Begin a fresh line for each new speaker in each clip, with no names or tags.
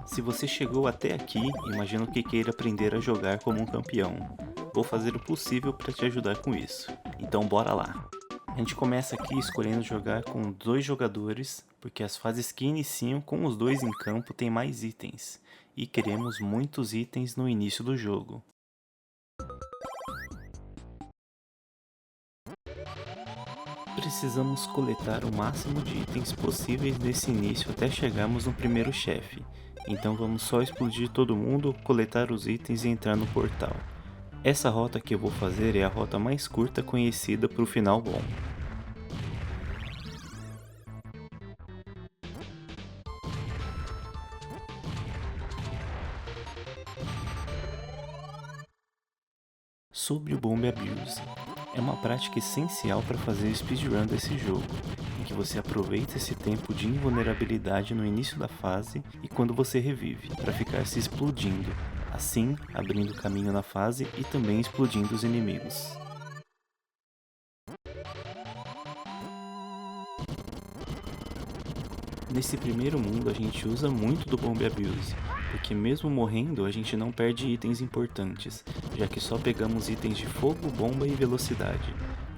Se você chegou até aqui, imagino que queira aprender a jogar como um campeão. Vou fazer o possível para te ajudar com isso. Então bora lá! A gente começa aqui escolhendo jogar com 2 jogadores, porque as fases que iniciam com os 2 em campo têm mais itens, e queremos muitos itens no início do jogo. Precisamos coletar o máximo de itens possíveis nesse início até chegarmos no primeiro chefe, então vamos só explodir todo mundo, coletar os itens e entrar no portal. Essa rota que eu vou fazer é a rota mais curta conhecida para o final bom. Sobre o Bomb Abuse. É uma prática essencial para fazer o speedrun desse jogo, em que você aproveita esse tempo de invulnerabilidade no início da fase e quando você revive, para ficar se explodindo, assim abrindo caminho na fase e também explodindo os inimigos. Nesse primeiro mundo a gente usa muito do Bomb Abuse, porque mesmo morrendo a gente não perde itens importantes, já que só pegamos itens de fogo, bomba e velocidade.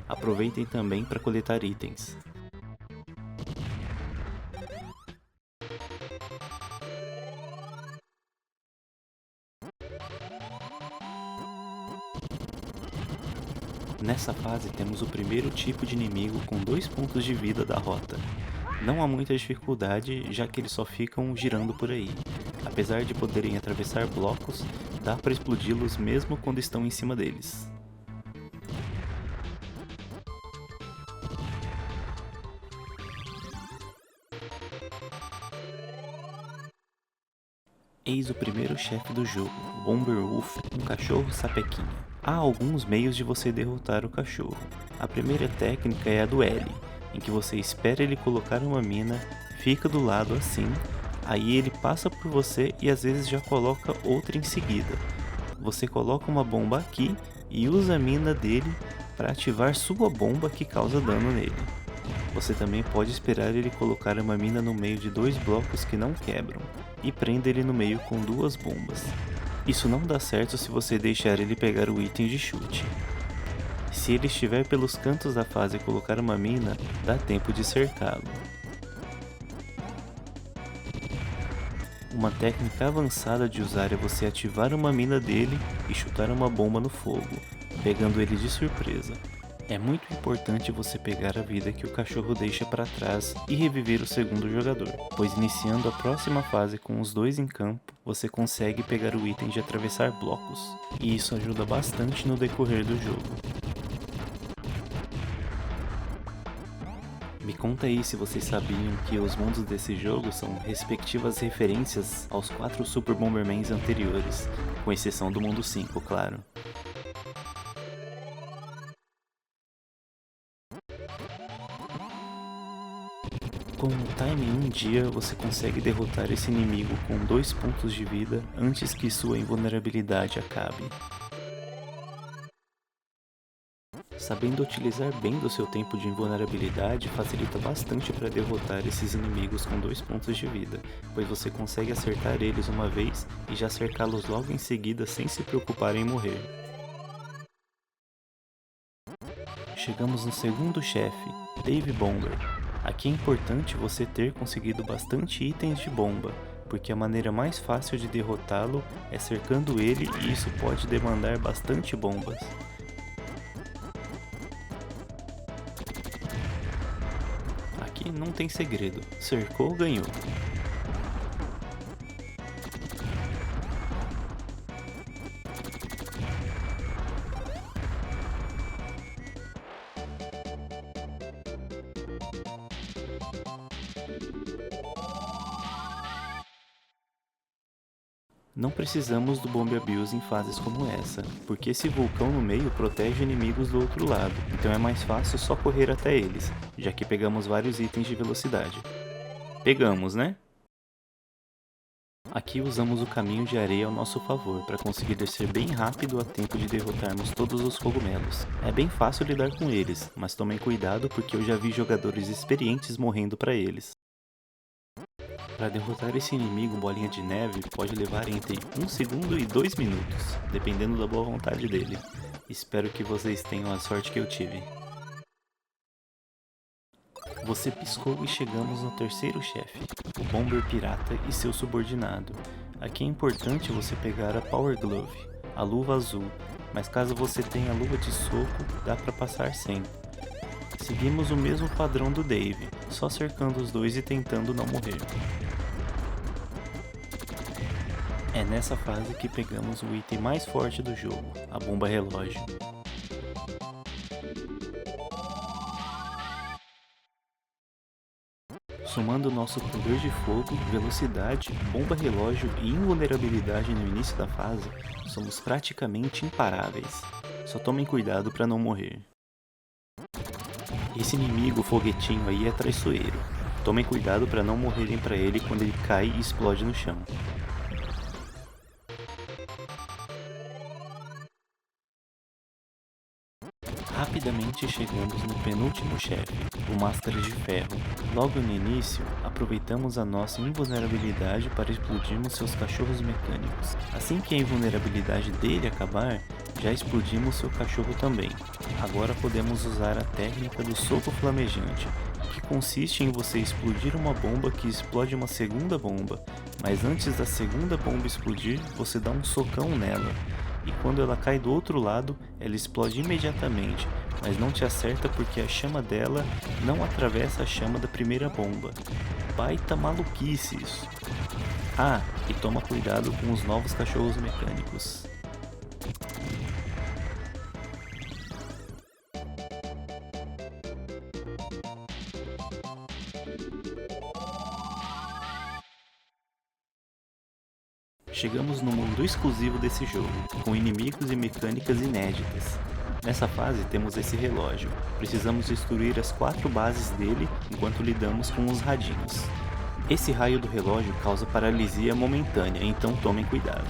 Aproveitem também para coletar itens. Nessa fase temos o primeiro tipo de inimigo com 2 pontos de vida da rota. Não há muita dificuldade, já que eles só ficam girando por aí. Apesar de poderem atravessar blocos, dá para explodi-los mesmo quando estão em cima deles. Eis o primeiro chefe do jogo, Bomber Wolf, um cachorro sapequinha. Há alguns meios de você derrotar o cachorro. A primeira técnica é a do L, em que você espera ele colocar uma mina, fica do lado assim, aí ele passa por você e às vezes já coloca outra em seguida. Você coloca uma bomba aqui e usa a mina dele para ativar sua bomba que causa dano nele. Você também pode esperar ele colocar uma mina no meio de 2 blocos que não quebram, e prenda ele no meio com 2 bombas. Isso não dá certo se você deixar ele pegar o item de chute. Se ele estiver pelos cantos da fase e colocar uma mina, dá tempo de cercá-lo. Uma técnica avançada de usar é você ativar uma mina dele e chutar uma bomba no fogo, pegando ele de surpresa. É muito importante você pegar a vida que o cachorro deixa para trás e reviver o segundo jogador, pois iniciando a próxima fase com os 2 em campo, você consegue pegar o item de atravessar blocos, e isso ajuda bastante no decorrer do jogo. Me conta aí se vocês sabiam que os mundos desse jogo são respectivas referências aos 4 Super Bombermans anteriores, com exceção do mundo 5, claro. Com o time em um dia, você consegue derrotar esse inimigo com 2 pontos de vida antes que sua invulnerabilidade acabe. Sabendo utilizar bem do seu tempo de invulnerabilidade facilita bastante para derrotar esses inimigos com 2 pontos de vida, pois você consegue acertar eles uma vez e já cercá-los logo em seguida sem se preocupar em morrer. Chegamos no segundo chefe, Dave Bomber. Aqui é importante você ter conseguido bastante itens de bomba, porque a maneira mais fácil de derrotá-lo é cercando ele e isso pode demandar bastante bombas. Aqui não tem segredo, cercou, ganhou. Não precisamos do Bomb Abuse em fases como essa, porque esse vulcão no meio protege inimigos do outro lado, então é mais fácil só correr até eles, já que pegamos vários itens de velocidade. Pegamos, né? Aqui usamos o caminho de areia ao nosso favor, para conseguir descer bem rápido a tempo de derrotarmos todos os cogumelos. É bem fácil lidar com eles, mas tomem cuidado porque eu já vi jogadores experientes morrendo para eles. Para derrotar esse inimigo bolinha de neve pode levar entre 1 segundo e 2 minutos, dependendo da boa vontade dele. Espero que vocês tenham a sorte que eu tive. Você piscou e chegamos no terceiro chefe, o Bomber Pirata e seu subordinado. Aqui é importante você pegar a Power Glove, a luva azul, mas caso você tenha a luva de soco, dá para passar sem. Seguimos o mesmo padrão do Dave, só cercando os dois e tentando não morrer. É nessa fase que pegamos o item mais forte do jogo, a bomba relógio. Somando nosso poder de fogo, velocidade, bomba relógio e invulnerabilidade no início da fase, somos praticamente imparáveis. Só tomem cuidado para não morrer. Esse inimigo foguetinho aí é traiçoeiro. Tomem cuidado para não morrerem para ele quando ele cai e explode no chão. Rapidamente chegamos no penúltimo chefe, o Máscaras de Ferro. Logo no início, aproveitamos a nossa invulnerabilidade para explodirmos seus cachorros mecânicos. Assim que a invulnerabilidade dele acabar, já explodimos seu cachorro também. Agora podemos usar a técnica do soco flamejante, que consiste em você explodir uma bomba que explode uma segunda bomba, mas antes da segunda bomba explodir, você dá um socão nela. E quando ela cai do outro lado, ela explode imediatamente, mas não te acerta porque a chama dela não atravessa a chama da primeira bomba. Baita maluquice isso! Ah, e toma cuidado com os novos cachorros mecânicos. Chegamos no mundo exclusivo desse jogo, com inimigos e mecânicas inéditas. Nessa fase temos esse relógio, precisamos destruir as 4 bases dele enquanto lidamos com os radinhos. Esse raio do relógio causa paralisia momentânea, então tomem cuidado.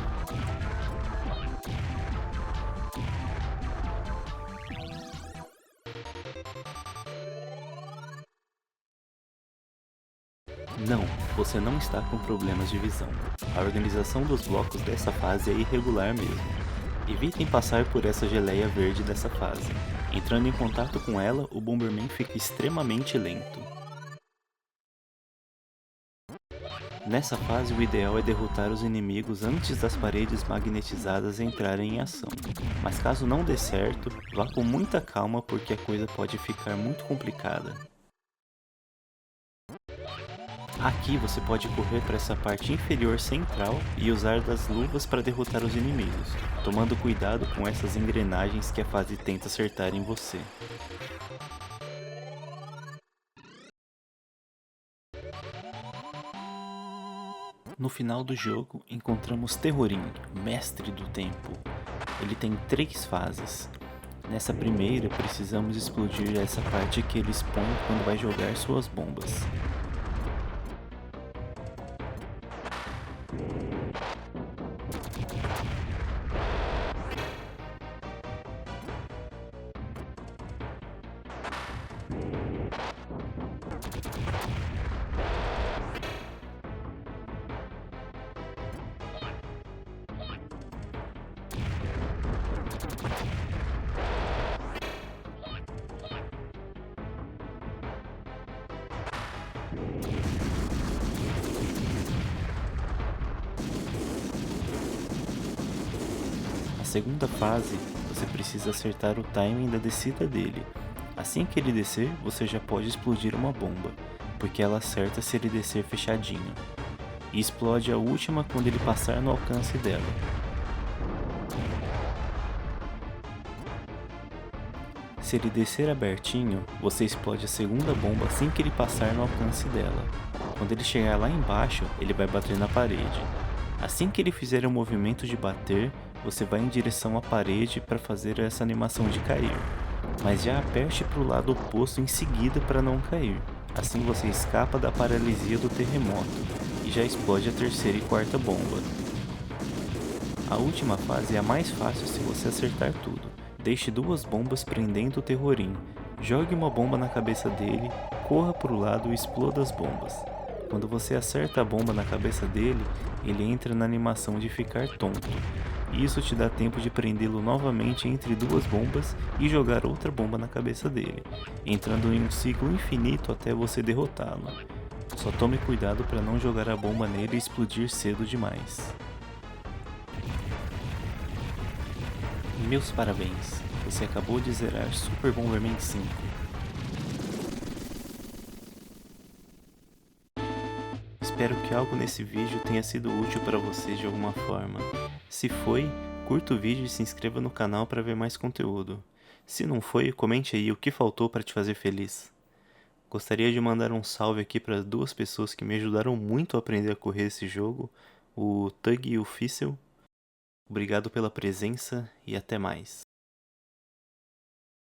Não, você não está com problemas de visão. A organização dos blocos dessa fase é irregular mesmo. Evitem passar por essa geleia verde dessa fase. Entrando em contato com ela, o Bomberman fica extremamente lento. Nessa fase, o ideal é derrotar os inimigos antes das paredes magnetizadas entrarem em ação. Mas caso não dê certo, vá com muita calma porque a coisa pode ficar muito complicada. Aqui você pode correr para essa parte inferior central e usar das luvas para derrotar os inimigos, tomando cuidado com essas engrenagens que a fase tenta acertar em você. No final do jogo, encontramos Terrorin, mestre do tempo. Ele tem 3 fases. Nessa primeira, precisamos explodir essa parte que ele expõe quando vai jogar suas bombas. Na segunda fase, você precisa acertar o timing da descida dele. Assim que ele descer, você já pode explodir uma bomba, porque ela acerta se ele descer fechadinho, e explode a última quando ele passar no alcance dela. Se ele descer abertinho, você explode a segunda bomba assim que ele passar no alcance dela. Quando ele chegar lá embaixo, ele vai bater na parede. Assim que ele fizer o movimento de bater, você vai em direção à parede para fazer essa animação de cair. Mas já aperte para o lado oposto em seguida para não cair. Assim você escapa da paralisia do terremoto e já explode a terceira e quarta bomba. A última fase é a mais fácil se você acertar tudo. Deixe 2 bombas prendendo o Terrorin. Jogue uma bomba na cabeça dele, corra para o lado e exploda as bombas. Quando você acerta a bomba na cabeça dele, ele entra na animação de ficar tonto. Isso te dá tempo de prendê-lo novamente entre duas bombas e jogar outra bomba na cabeça dele, entrando em um ciclo infinito até você derrotá-lo. Só tome cuidado para não jogar a bomba nele e explodir cedo demais. Meus parabéns, você acabou de zerar Super Bomberman 5. Espero que algo nesse vídeo tenha sido útil para você de alguma forma. Se foi, curta o vídeo e se inscreva no canal para ver mais conteúdo. Se não foi, comente aí o que faltou para te fazer feliz. Gostaria de mandar um salve aqui para duas pessoas que me ajudaram muito a aprender a correr esse jogo, o Tug e o Fissel. Obrigado pela presença e até mais.